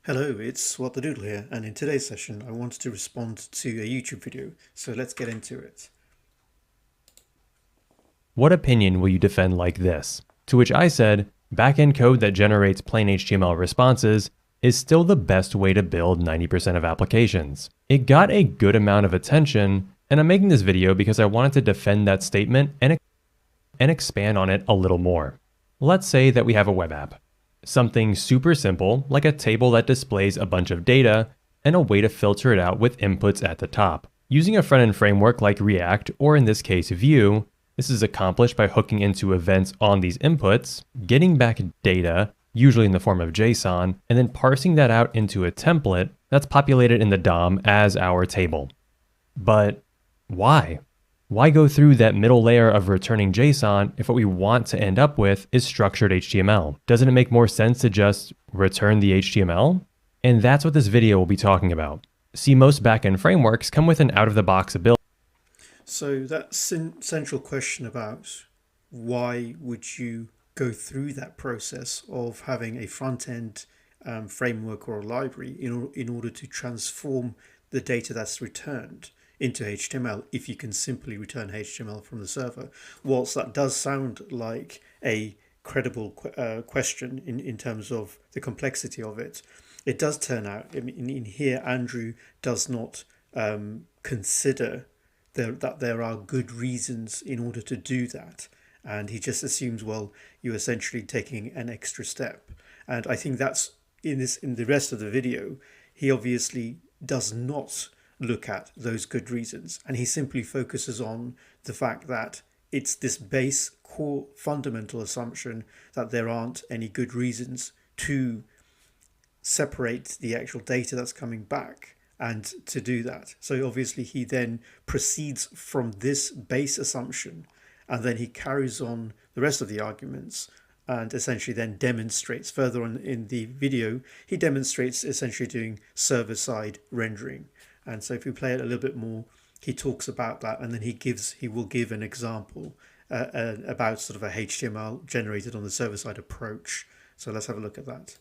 Hello, it's What the Doodle here, and in today's session I wanted to respond to a YouTube video, so let's get into it. What opinion will you defend like this? To which I said, backend code that generates plain HTML responses is still the best way to build 90% of applications. It got a good amount of attention, and I'm making this video because I wanted to defend that statement and expand on it a little more. Let's say that we have a web app. Something super simple, like a table that displays a bunch of data and a way to filter it out with inputs at the top. Using a front-end framework like React, or in this case Vue, this is accomplished by hooking into events on these inputs, getting back data, usually in the form of JSON, and then parsing that out into a template that's populated in the DOM as our table. But why? Why go through that middle layer of returning JSON if what we want to end up with is structured HTML? Doesn't it make more sense to just return the HTML? And that's what this video will be talking about. See, most backend frameworks come with an out-of-the-box ability. So that central question about why would you go through that process of having a front-end framework or a library in order to transform the data that's returned into HTML if you can simply return HTML from the server. Whilst that does sound like a credible question in terms of the complexity of it, it does turn out, in here, Andrew does not consider that there are good reasons in order to do that. And he just assumes, well, you're essentially taking an extra step. And I think that's in the rest of the video, he obviously does not look at those good reasons, and he simply focuses on the fact that it's this base core fundamental assumption that there aren't any good reasons to separate the actual data that's coming back and to do that. So obviously he then proceeds from this base assumption, and then he carries on the rest of the arguments and essentially then demonstrates further on in the video. He demonstrates essentially doing server-side rendering. And so if we play it a little bit more, he talks about that, and then he will give an example about sort of a HTML generated on the server-side approach. So let's have a look at that.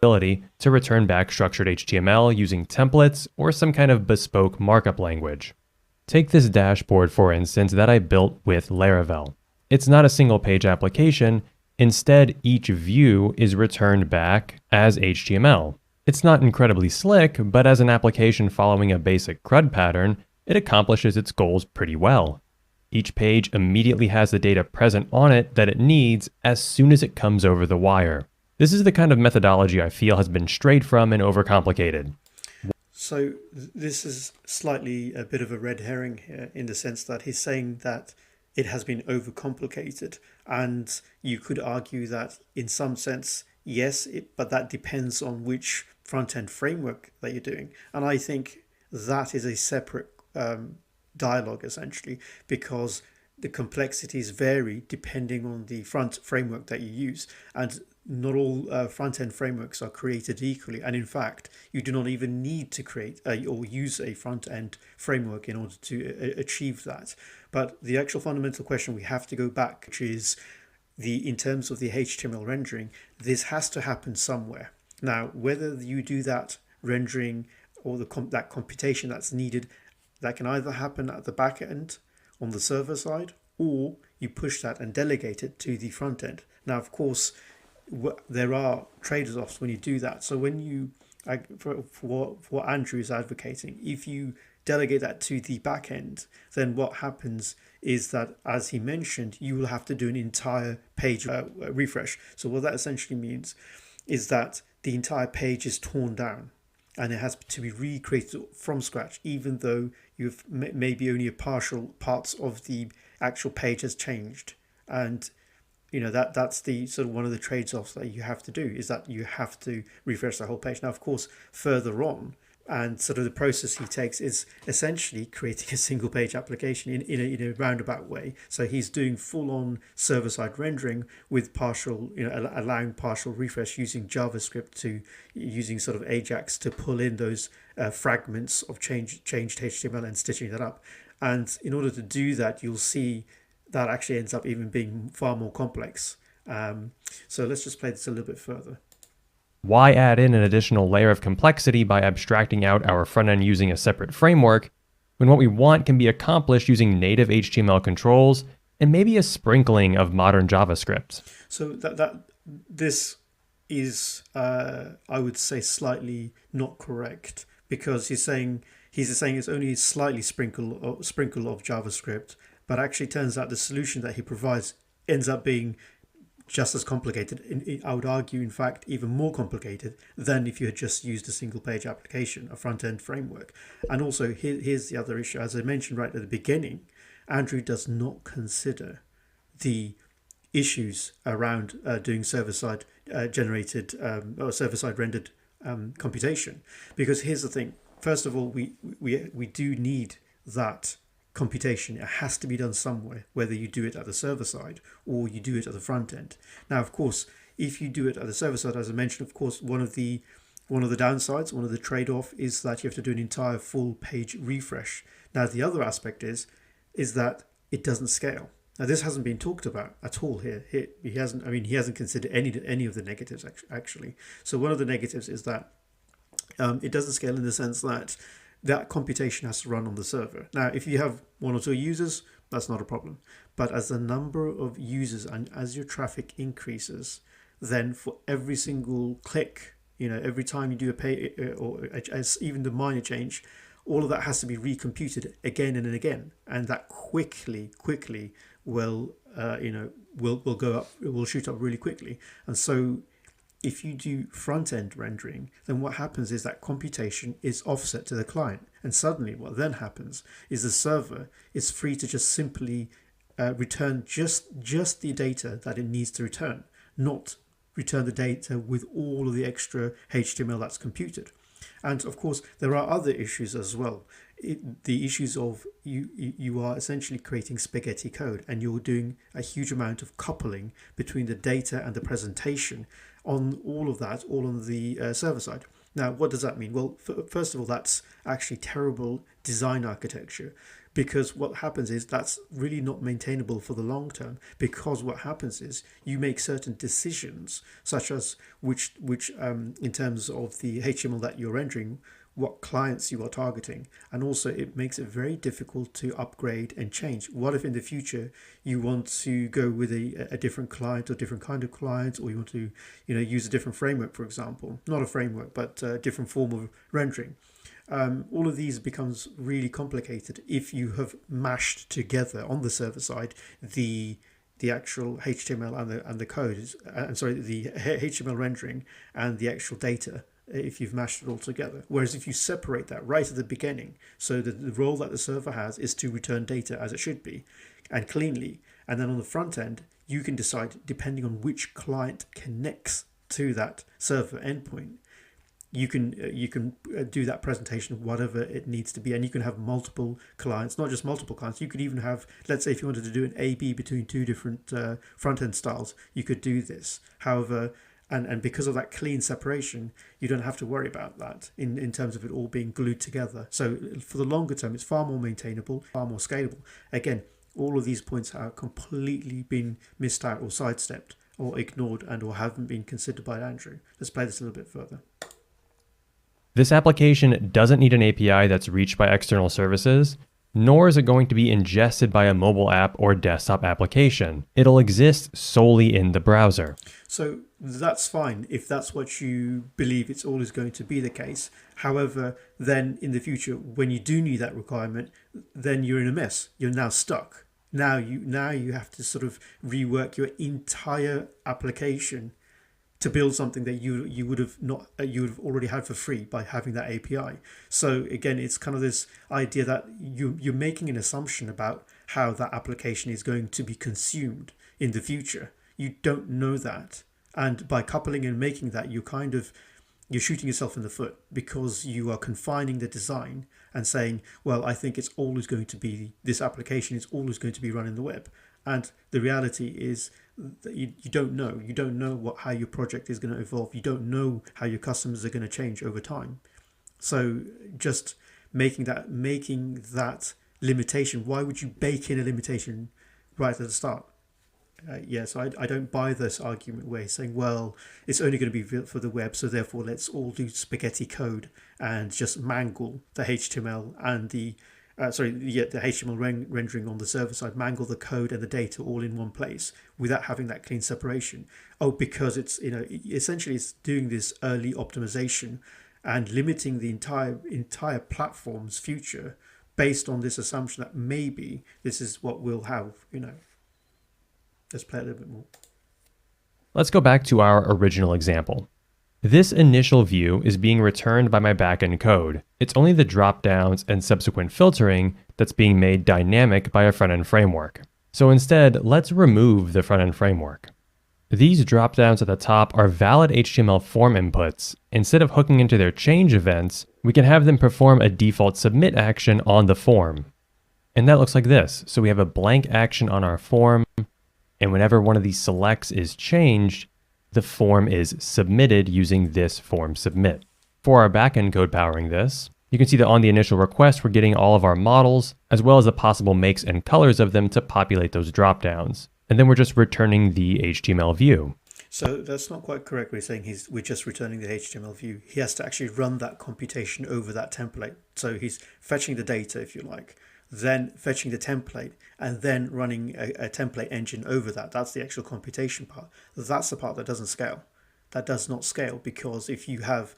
To return back structured HTML using templates or some kind of bespoke markup language. Take this dashboard, for instance, that I built with Laravel. It's not a single page application. Instead, each view is returned back as HTML. It's not incredibly slick, but as an application following a basic CRUD pattern, it accomplishes its goals pretty well. Each page immediately has the data present on it that it needs as soon as it comes over the wire. This is the kind of methodology I feel has been strayed from and overcomplicated. So this is slightly a bit of a red herring here, in the sense that he's saying that it has been overcomplicated, and you could argue that in some sense, yes, but that depends on which front-end framework that you're doing. And I think that is a separate dialogue, essentially, because the complexities vary depending on the front framework that you use. And not all front-end frameworks are created equally. And in fact, you do not even need to create or use a front-end framework in order to achieve that. But the actual fundamental question we have to go back, which is in terms of the HTML rendering, this has to happen somewhere. Now, whether you do that rendering or that computation that's needed, that can either happen at the back end on the server side, or you push that and delegate it to the front end. Now, of course, there are trade-offs when you do that. So when you, for what Andrew is advocating, if you delegate that to the back end, then what happens is that, as he mentioned, you will have to do an entire page refresh. So what that essentially means is that the entire page is torn down and it has to be recreated from scratch, even though you've maybe only a partial parts of the actual page has changed. And that's the sort of one of the trade-offs that you have to do, is that you have to refresh the whole page. Now, of course, further on, and sort of the process he takes is essentially creating a single page application in a roundabout way. So he's doing full-on server-side rendering with partial, allowing partial refresh using JavaScript using sort of Ajax to pull in those fragments of changed HTML and stitching that up. And in order to do that, you'll see that actually ends up even being far more complex. So let's just play this a little bit further. Why add in an additional layer of complexity by abstracting out our front end using a separate framework when what we want can be accomplished using native HTML controls and maybe a sprinkling of modern JavaScript? So this is, I would say, slightly not correct, because he's saying it's only slightly sprinkle of JavaScript, but actually turns out the solution that he provides ends up being just as complicated. I would argue, in fact, even more complicated than if you had just used a single page application, a front end framework. And also, here's the other issue. As I mentioned right at the beginning, Andrew does not consider the issues around doing server-side generated or server-side rendered computation. Because here's the thing. First of all, we do need that computation. It has to be done somewhere, whether you do it at the server side or you do it at the front end. Now, of course, if you do it at the server side, as I mentioned, of course, one of the downsides, one of the trade-off is that you have to do an entire full page refresh. Now, the other aspect is that it doesn't scale. Now, this hasn't been talked about at all here. He hasn't considered any of the negatives actually. So one of the negatives is that it doesn't scale in the sense that computation has to run on the server. Now, if you have one or two users, that's not a problem. But as the number of users and as your traffic increases, then for every single click, every time you do a pay or even the minor change, all of that has to be recomputed again and again, and that quickly will go up. It will shoot up really quickly, and so if you do front-end rendering, then what happens is that computation is offset to the client. And suddenly what then happens is the server is free to just simply return just the data that it needs to return, not return the data with all of the extra HTML that's computed. And of course, there are other issues as well. The issues of you are essentially creating spaghetti code, and you're doing a huge amount of coupling between the data and the presentation on all of that, all on the server side. Now, what does that mean? Well, first of all, that's actually terrible design architecture, because what happens is that's really not maintainable for the long term, because what happens is you make certain decisions, such as which in terms of the HTML that you're rendering, what clients you are targeting, and also it makes it very difficult to upgrade and change. What if in the future you want to go with a different client or different kind of client, or you want to use a different framework, for example, not a framework but a different form of rendering? All of these becomes really complicated if you have mashed together on the server side the actual HTML and the code, the HTML rendering and the actual data, if you've mashed it all together. Whereas if you separate that right at the beginning, so that the role that the server has is to return data as it should be and cleanly, and then on the front end you can decide, depending on which client connects to that server endpoint, you can do that presentation of whatever it needs to be, and you can have multiple clients, not just multiple clients. You could even have, let's say, if you wanted to do an A/B between two different front end styles, you could do this. However, and because of that clean separation, you don't have to worry about that in terms of it all being glued together. So for the longer term, it's far more maintainable, far more scalable. Again, all of these points are completely been missed out or sidestepped or ignored or haven't been considered by Andrew. Let's play this a little bit further. This application doesn't need an API that's reached by external services, nor is it going to be ingested by a mobile app or desktop application. It'll exist solely in the browser. So that's fine if that's what you believe it's always going to be the case. However, then in the future, when you do need that requirement, then you're in a mess. You're now stuck. Now you have to sort of rework your entire application to build something that you would have already had for free by having that API. So again, it's kind of this idea that you're making an assumption about how that application is going to be consumed in the future. You don't know that, and by coupling and making that, you're shooting yourself in the foot, because you are confining the design and saying, well, I think it's always going to be, this application is always going to be run in the web. And the reality is that you don't know how your project is going to evolve. You don't know how your customers are going to change over time. So just making that limitation, why would you bake in a limitation right at the start? Yes, I don't buy this argument where he's saying, well, it's only going to be for the web, so therefore let's all do spaghetti code and just mangle the HTML and the HTML rendering on the server side, mangle the code and the data all in one place without having that clean separation. Oh, because it's, essentially it's doing this early optimization and limiting the entire platform's future based on this assumption that maybe this is what we'll have. Let's play a little bit more. Let's go back to our original example. This initial view is being returned by my backend code. It's only the dropdowns and subsequent filtering that's being made dynamic by a front-end framework. So instead, let's remove the front-end framework. These dropdowns at the top are valid HTML form inputs. Instead of hooking into their change events, we can have them perform a default submit action on the form. And that looks like this. So we have a blank action on our form, and whenever one of these selects is changed, the form is submitted using this form submit. For our backend code powering this, you can see that on the initial request, we're getting all of our models, as well as the possible makes and colors of them to populate those dropdowns. And then we're just returning the HTML view. So that's not quite correct. We're saying we're just returning the HTML view. He has to actually run that computation over that template. So he's fetching the data, if you like, then fetching the template, and then running a template engine over that. That's the actual computation part. That's the part that doesn't scale. That does not scale, because if you have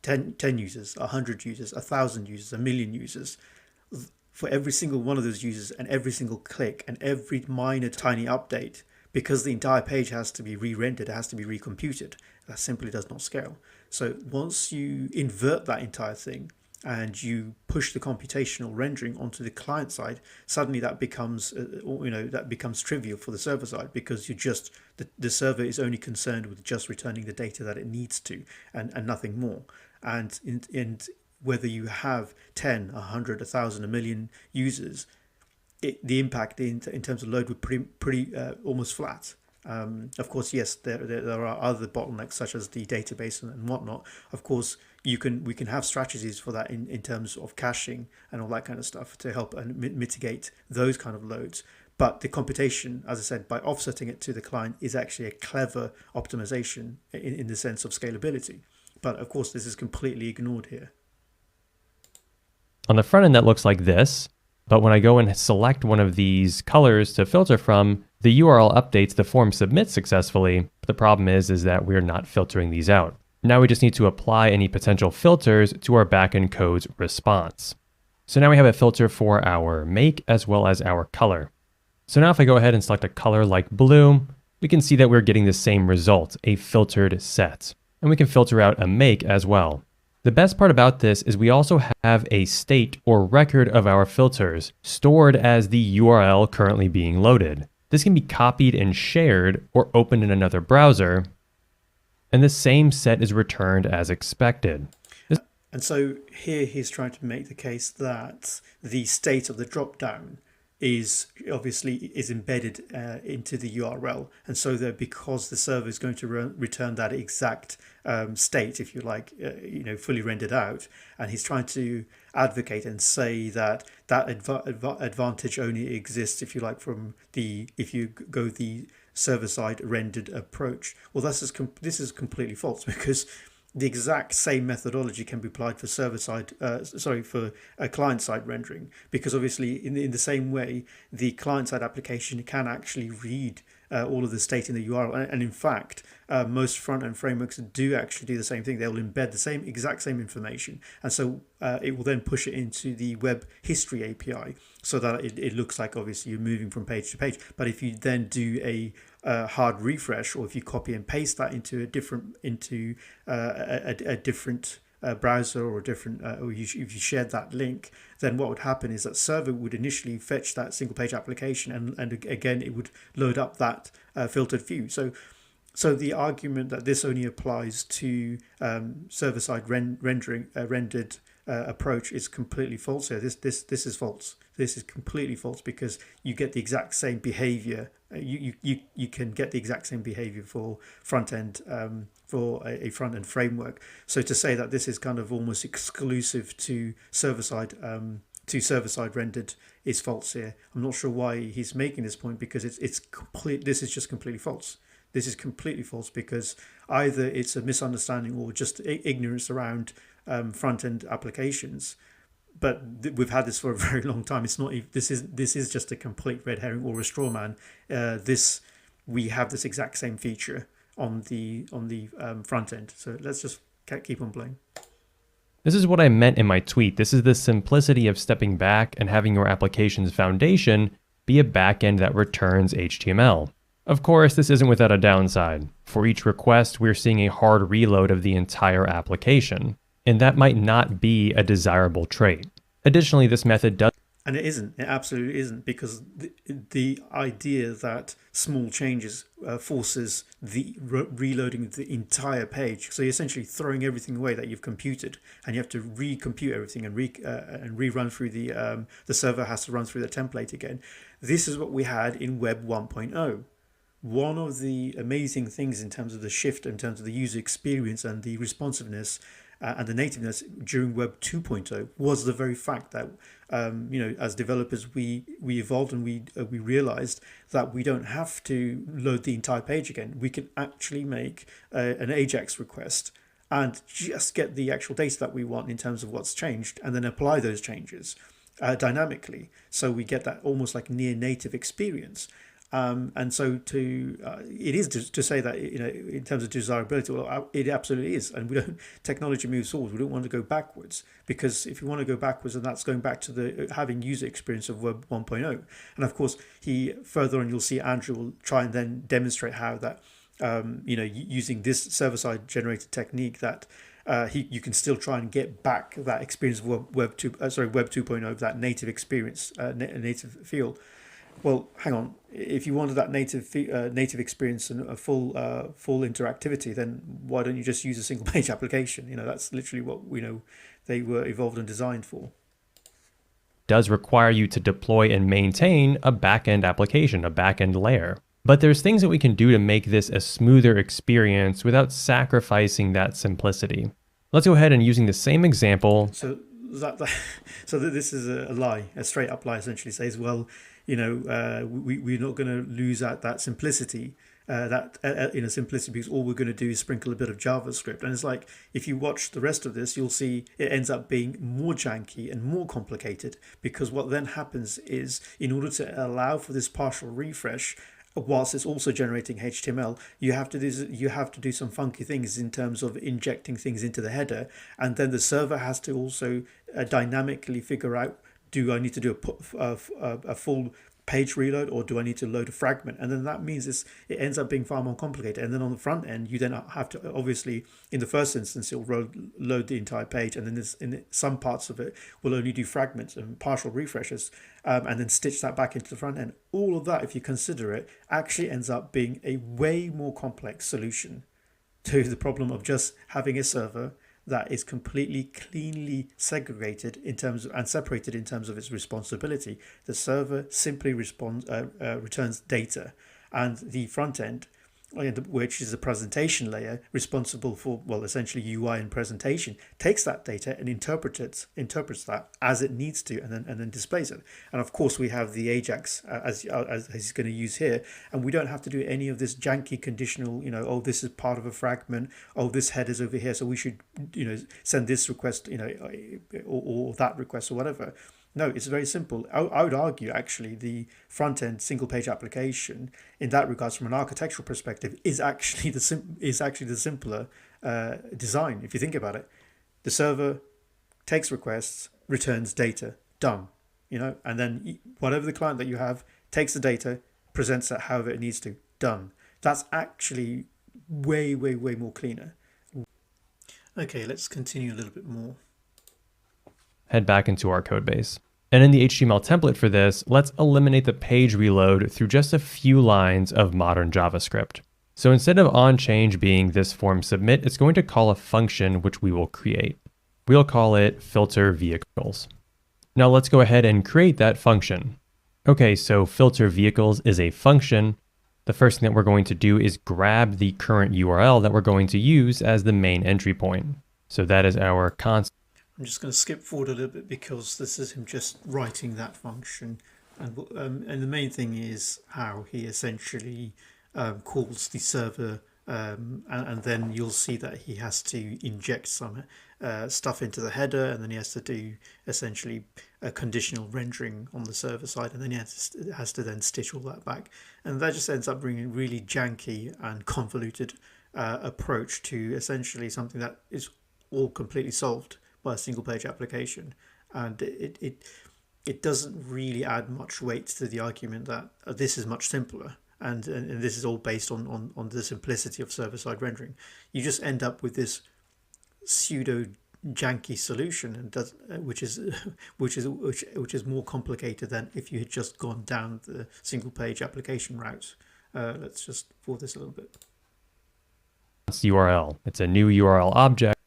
10 users, 100 users, 1,000 users, 1,000,000 users, for every single one of those users and every single click and every minor tiny update, because the entire page has to be re-rendered, it has to be recomputed, that simply does not scale. So once you invert that entire thing and you push the computational rendering onto the client side, suddenly that becomes trivial for the server side, because the server is only concerned with just returning the data that it needs to, and nothing more. And whether you have 10, 100, 1,000, 1,000,000 users, the impact in terms of load would pretty almost flat. Of course, yes, there are other bottlenecks such as the database and whatnot. Of course, we can have strategies for that in terms of caching and all that kind of stuff to help and mitigate those kind of loads. But the computation, as I said, by offsetting it to the client, is actually a clever optimization in the sense of scalability. But of course, this is completely ignored here. On the front end, that looks like this. But when I go and select one of these colors to filter from, the URL updates, the form submits successfully. But the problem is that we're not filtering these out. Now we just need to apply any potential filters to our backend code's response. So now we have a filter for our make as well as our color. So now if I go ahead and select a color like blue, we can see that we're getting the same result, a filtered set. And we can filter out a make as well. The best part about this is we also have a state or record of our filters stored as the URL currently being loaded. This can be copied and shared or opened in another browser, and the same set is returned as expected. And so here he's trying to make the case that the state of the dropdown is embedded into the URL, and so that because the server is going to return that exact state, if you like, fully rendered out, and he's trying to advocate and say that advantage only exists, if you like, if you go the server-side rendered approach. Well, this is completely false, because the exact same methodology can be applied for for a client-side rendering, because obviously in the same way, the client-side application can actually read all of the state in the URL, and in fact, most front-end frameworks do actually do the same thing. They will embed the exact same information, and so it will then push it into the web history API, so that it looks like obviously you're moving from page to page. But if you then do a hard refresh, or if you copy and paste that into a different browser, or if you shared that link, then what would happen is that server would initially fetch that single page application, and again it would load up that filtered view. So the argument that this only applies to server side rendered approach is completely false here. This is false. This is completely false, because you get the exact same behavior. You can get the exact same behavior for front end for a front end framework. So to say that this is kind of almost exclusive to server side to server-side rendered is false here. I'm not sure why he's making this point, because it's complete. This is just completely false. This is completely false, because either it's a misunderstanding or just ignorance around front-end applications. But we've had this for a very long time. It's not. This is just a complete red herring or a straw man. We have this exact same feature on the front end. So let's just keep on playing. This is what I meant in my tweet. This is the simplicity of stepping back and having your application's foundation be a backend that returns HTML. Of course, this isn't without a downside. For each request, we're seeing a hard reload of the entire application, and that might not be a desirable trait. Additionally, this method does... And it isn't. It absolutely isn't, because the idea that small changes forces the reloading of the entire page. So you're essentially throwing everything away that you've computed, and you have to recompute everything and rerun through the server has to run through the template again. This is what we had in Web 1.0. One of the amazing things in terms of the shift, in terms of the user experience and the responsiveness and the nativeness during Web 2.0 was the very fact that as developers we evolved, and we realized that we don't have to load the entire page again. We can actually make an AJAX request and just get the actual data that we want in terms of what's changed, and then apply those changes dynamically. So we get that almost like near native experience. And so it is to say that, in terms of desirability, well, it absolutely is. And technology moves forward. We don't want to go backwards, because if you want to go backwards, and that's going back to the having user experience of Web 1.0. And of course, further on, you'll see Andrew will try and then demonstrate how that, using this server-side generated technique, that you can still try and get back that experience of Web 2.0, that native experience, native feel. Well, hang on. If you wanted that native experience and a full interactivity, then why don't you just use a single page application? That's literally what they were evolved and designed for. Does require you to deploy and maintain a backend application, a backend layer. But there's things that we can do to make this a smoother experience without sacrificing that simplicity. Let's go ahead and, using the same example. So this is a lie, a straight up lie. Essentially says, well, we're not going to lose out that simplicity, simplicity, because all we're going to do is sprinkle a bit of JavaScript. And it's like, if you watch the rest of this, you'll see it ends up being more janky and more complicated, because what then happens is, in order to allow for this partial refresh, whilst it's also generating HTML, you have to do some funky things in terms of injecting things into the header, and then the server has to also dynamically figure out, do I need to do a full page reload, or do I need to load a fragment? And then that means it ends up being far more complicated. And then on the front end, you then have to, obviously, in the first instance, it'll load the entire page, and then in some parts of it will only do fragments and partial refreshes, and then stitch that back into the front end. All of that, if you consider it, actually ends up being a way more complex solution to the problem of just having a server that is completely cleanly segregated in terms of, and separated in terms of its responsibility. The server simply returns data, and the front end, which is a presentation layer responsible for, well, essentially UI and presentation, takes that data and interprets that as it needs to, and then displays it. And of course, we have the AJAX as he's going to use here, and we don't have to do any of this janky conditional, oh, this is part of a fragment, oh, this header's over here, so we should send this request, or that request, or whatever. No, it's very simple. I would argue, actually, the front-end single-page application, in that regards, from an architectural perspective, is actually the simpler design. If you think about it, the server takes requests, returns data, done. And then whatever the client that you have takes the data, presents it however it needs to, done. That's actually way, way, way more cleaner. Okay, let's continue a little bit more. Head back into our code base. And in the HTML template for this, let's eliminate the page reload through just a few lines of modern JavaScript. So instead of onChange being this form submit, it's going to call a function which we will create. We'll call it filter vehicles. Now let's go ahead and create that function. Okay, so filter vehicles is a function. The first thing that we're going to do is grab the current URL that we're going to use as the main entry point. So that is our constant. I'm just going to skip forward a little bit because this is him just writing that function, and the main thing is how he essentially calls the server, and then you'll see that he has to inject some stuff into the header, and then he has to do essentially a conditional rendering on the server side, and then he has to then stitch all that back, and that just ends up bringing a really janky and convoluted approach to essentially something that is all completely solved by a single page application, and it doesn't really add much weight to the argument that this is much simpler, and this is all based on the simplicity of server-side rendering. You just end up with this pseudo janky solution, and which is more complicated than if you had just gone down the single page application route. Let's just forward this a little bit. It's URL. It's a new URL object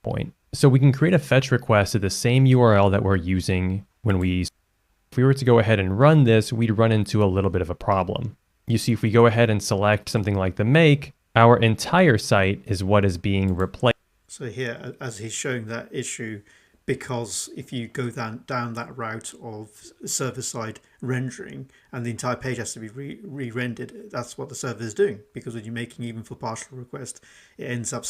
point. So we can create a fetch request to the same URL that we're using when if we were to go ahead and run this, we'd run into a little bit of a problem. You see, if we go ahead and select something like the make, our entire site is what is being replaced. So here, as he's showing that issue, because if you go down that route of server-side rendering and the entire page has to be re-rendered, that's what the server is doing. Because when you're making even for partial request, it ends up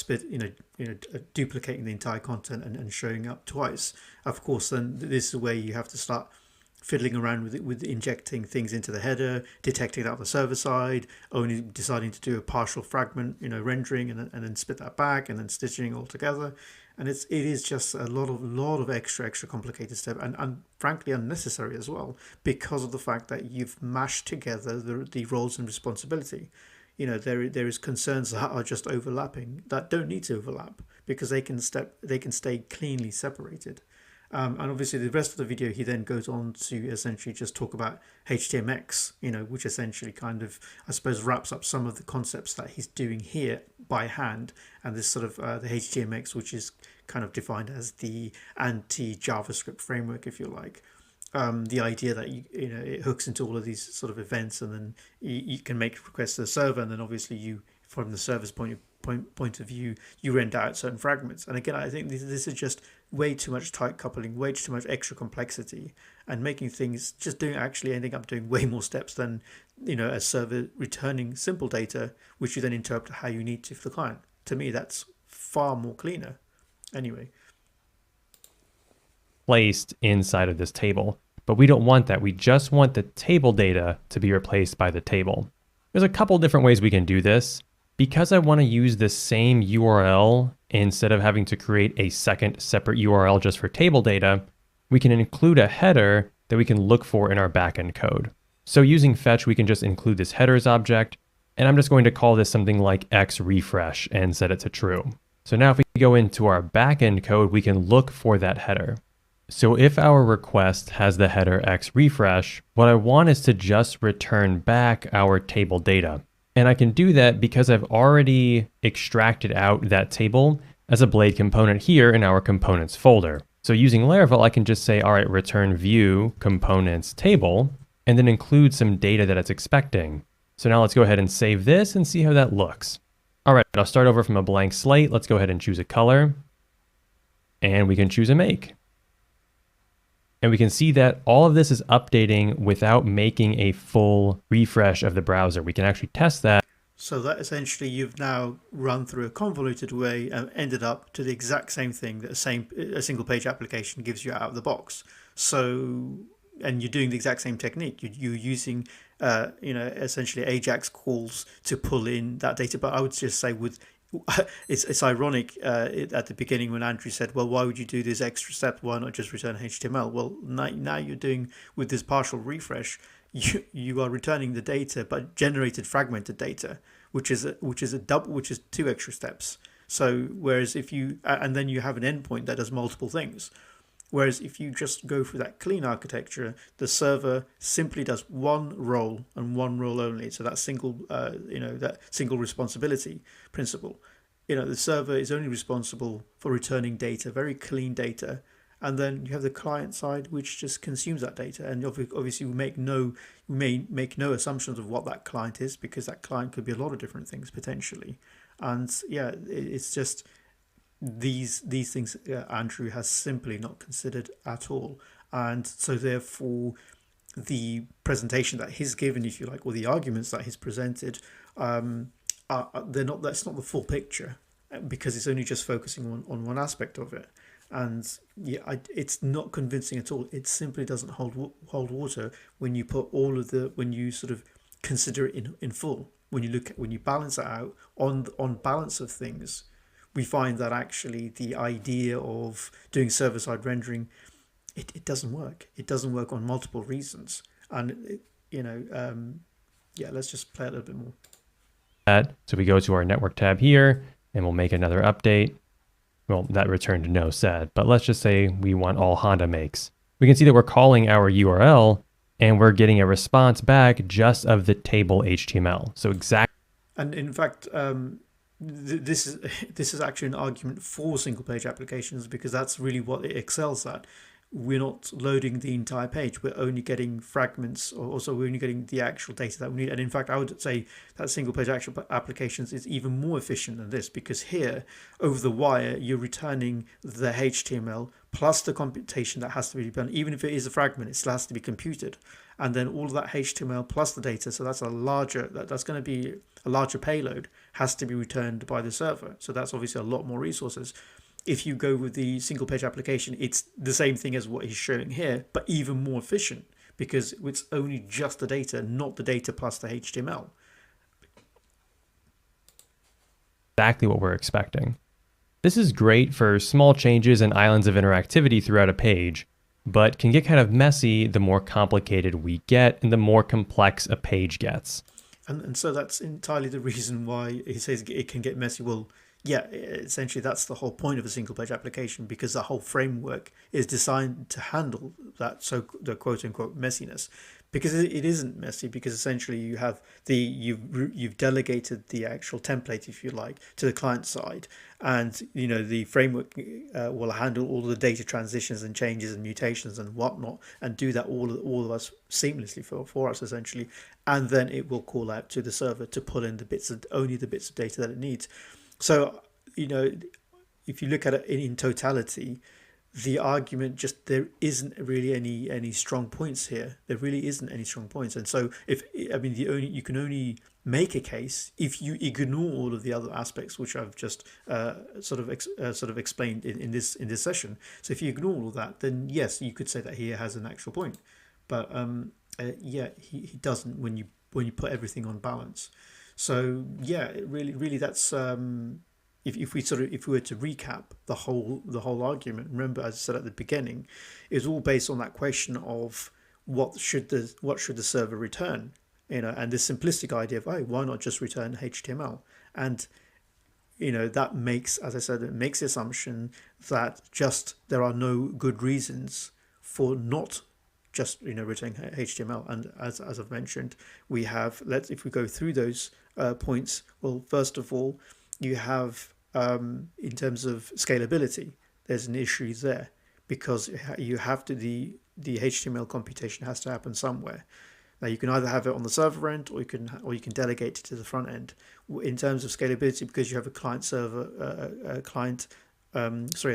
duplicating the entire content and showing up twice. Of course, then this is where you have to start fiddling around with it, with injecting things into the header, detecting that on the server side, only deciding to do a partial fragment, rendering, and then split that back, and then stitching all together. And it is just a lot of extra complicated step, and frankly unnecessary as well, because of the fact that you've mashed together the roles and responsibility. There is concerns that are just overlapping that don't need to overlap, because they can stay cleanly separated. And obviously the rest of the video, he then goes on to essentially just talk about HTMX, which essentially kind of, I suppose, wraps up some of the concepts that he's doing here by hand. And this sort of the HTMX, which is kind of defined as the anti-JavaScript framework, if you like. The idea that it hooks into all of these sort of events, and then you can make requests to the server, and then obviously you, from the server's point of view, you render out certain fragments. And again, I think this is just way too much tight coupling, way too much extra complexity, and making things actually ending up doing way more steps than a server returning simple data, which you then interpret how you need to for the client. To me, that's far more cleaner. Anyway, placed inside of this table, but we don't want that. We just want the table data to be replaced by the table. There's a couple different ways we can do this. Because I want to use the same URL instead of having to create a second separate URL just for table data, we can include a header that we can look for in our backend code. So using fetch, we can just include this headers object, and I'm just going to call this something like xrefresh and set it to true. So now if we go into our backend code, we can look for that header. So if our request has the header xrefresh, what I want is to just return back our table data. And I can do that because I've already extracted out that table as a blade component here in our components folder. So using Laravel, I can just say, all right, return view components table, and then include some data that it's expecting. So now let's go ahead and save this and see how that looks. All right, I'll start over from a blank slate. Let's go ahead and choose a color, and we can choose a make. And we can see that all of this is updating without making a full refresh of the browser. We can actually test that. So that essentially you've now run through a convoluted way and ended up to the exact same thing that a single page application gives you out of the box. So, and you're doing the exact same technique. You're using, essentially Ajax calls to pull in that data. But I would just say it's ironic at the beginning when Andrew said, well, why would you do this extra step? Why not just return HTML? Well, now you're doing, with this partial refresh, you are returning the data, but generated fragmented data, which is two extra steps. So whereas and then you have an endpoint that does multiple things. Whereas if you just go for that clean architecture, the server simply does one role and one role only. So that single responsibility principle. The server is only responsible for returning data, very clean data, and then you have the client side which just consumes that data. And obviously we may make no assumptions of what that client is, because that client could be a lot of different things potentially. And yeah, it's just these things Andrew has simply not considered at all, and so therefore the presentation that he's given, if you like, or the arguments that he's presented, they're not. That's not the full picture, because it's only just focusing on one aspect of it, and yeah, it's not convincing at all. It simply doesn't hold water when you put all of the when you sort of consider it in full. When you balance it out on balance of things, we find that actually the idea of doing server-side rendering, it doesn't work. It doesn't work on multiple reasons. And, yeah, let's just play a little bit more. So we go to our network tab here, and we'll make another update. Well, that returned no set, but let's just say we want all Honda makes. We can see that we're calling our URL, and we're getting a response back just of the table HTML. So exactly. And in fact, this is actually an argument for single page applications, because that's really what it excels at. We're not loading the entire page. We're only getting fragments, or also we're only getting the actual data that we need. And in fact, I would say that single page actual applications is even more efficient than this, because here over the wire, you're returning the HTML plus the computation that has to be done. Even if it is a fragment, it still has to be computed. And then all of that HTML plus the data, so that's that's going to be a larger payload, has to be returned by the server. So that's obviously a lot more resources. If you go with the single page application, it's the same thing as what he's showing here, but even more efficient, because it's only just the data, not the data plus the HTML. Exactly what we're expecting. This is great for small changes and islands of interactivity throughout a page, but can get kind of messy the more complicated we get and the more complex a page gets. And so that's entirely the reason why he says it can get messy. Well, yeah, essentially that's the whole point of a single page application, because the whole framework is designed to handle that, so the quote unquote messiness, because it isn't messy, because essentially you have you've delegated the actual template, if you like, to the client side, and the framework will handle all the data transitions and changes and mutations and whatnot, and do that all of us seamlessly for us essentially, and then it will call out to the server to pull in only the bits of data that it needs. So, if you look at it in totality, the argument just there isn't really any strong points here. There really isn't any strong points, and so you can only make a case if you ignore all of the other aspects which I've just sort of explained in this session. So if you ignore all of that, then yes, you could say that he has an actual point, but he doesn't when you put everything on balance. So yeah, really that's if we were to recap the whole argument, remember, as I said at the beginning, it's all based on that question of what should the server return, and this simplistic idea of, oh, why not just return HTML? And that makes, as I said, it makes the assumption that just there are no good reasons for not just returning HTML. And as I've mentioned, we have, if we go through those points, well, first of all, you have in terms of scalability, there's an issue there, because you have to the HTML computation has to happen somewhere. Now you can either have it on the server end, or you can delegate it to the front end. In terms of scalability, because you have a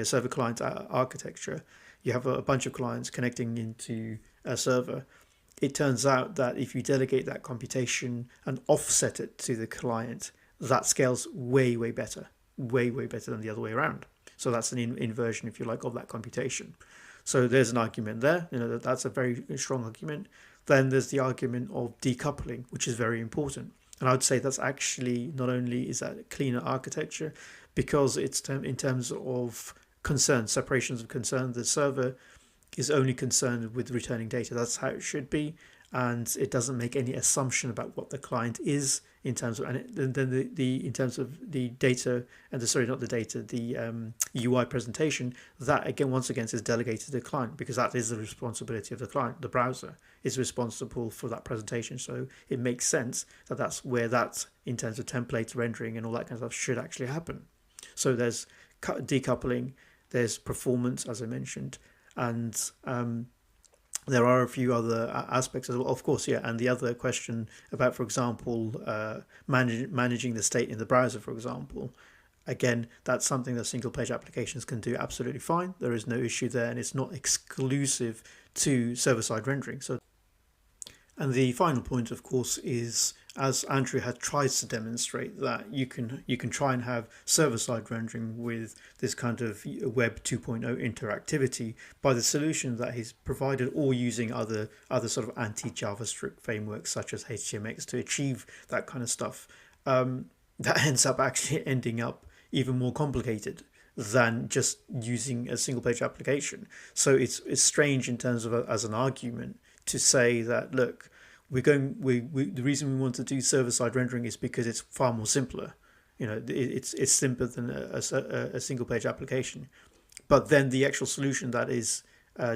server client architecture, you have a bunch of clients connecting into a server. It turns out that if you delegate that computation and offset it to the client, that scales way better than the other way around. So that's an inversion, if you like, of that computation. So there's an argument there. That's a very strong argument. Then there's the argument of decoupling, which is very important. And I would say that's actually, not only is that a cleaner architecture, because it's in terms of concern, separations of concern, the server is only concerned with returning data. That's how it should be, and it doesn't make any assumption about what the client is in terms of, and then in terms of the data and the UI presentation. That again, once again, is delegated to the client, because that is the responsibility of the client. The browser is responsible for that presentation, so it makes sense that that's where that, in terms of template rendering and all that kind of stuff, should actually happen. So there's decoupling, there's performance, as I mentioned, and there are a few other aspects as well, of course, yeah. And the other question about, for example, managing the state in the browser, for example, Again, that's something that single page applications can do absolutely fine. There is no issue there, and it's not exclusive to server-side rendering. And the final point, of course, is, as Andrew had tried to demonstrate, that you can try and have server-side rendering with this kind of Web 2.0 interactivity by the solution that he's provided, or using other sort of anti-JavaScript frameworks such as HTMX to achieve that kind of stuff. That ends up actually ending up even more complicated than just using a single page application. So it's strange in terms of as an argument to say that, look, the reason we want to do server side rendering is because it's far more simpler. It's simpler than a single page application, but then the actual solution that is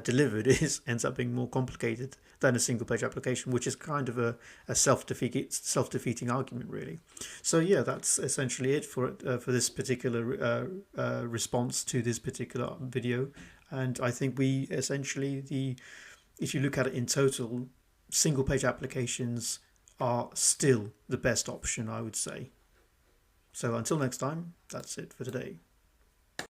delivered ends up being more complicated than a single page application, which is kind of a self-defeating argument, really. So yeah, that's essentially it for this particular response to this particular video. And I think we essentially, if you look at it in total, single page applications are still the best option, I would say. So until next time, that's it for today.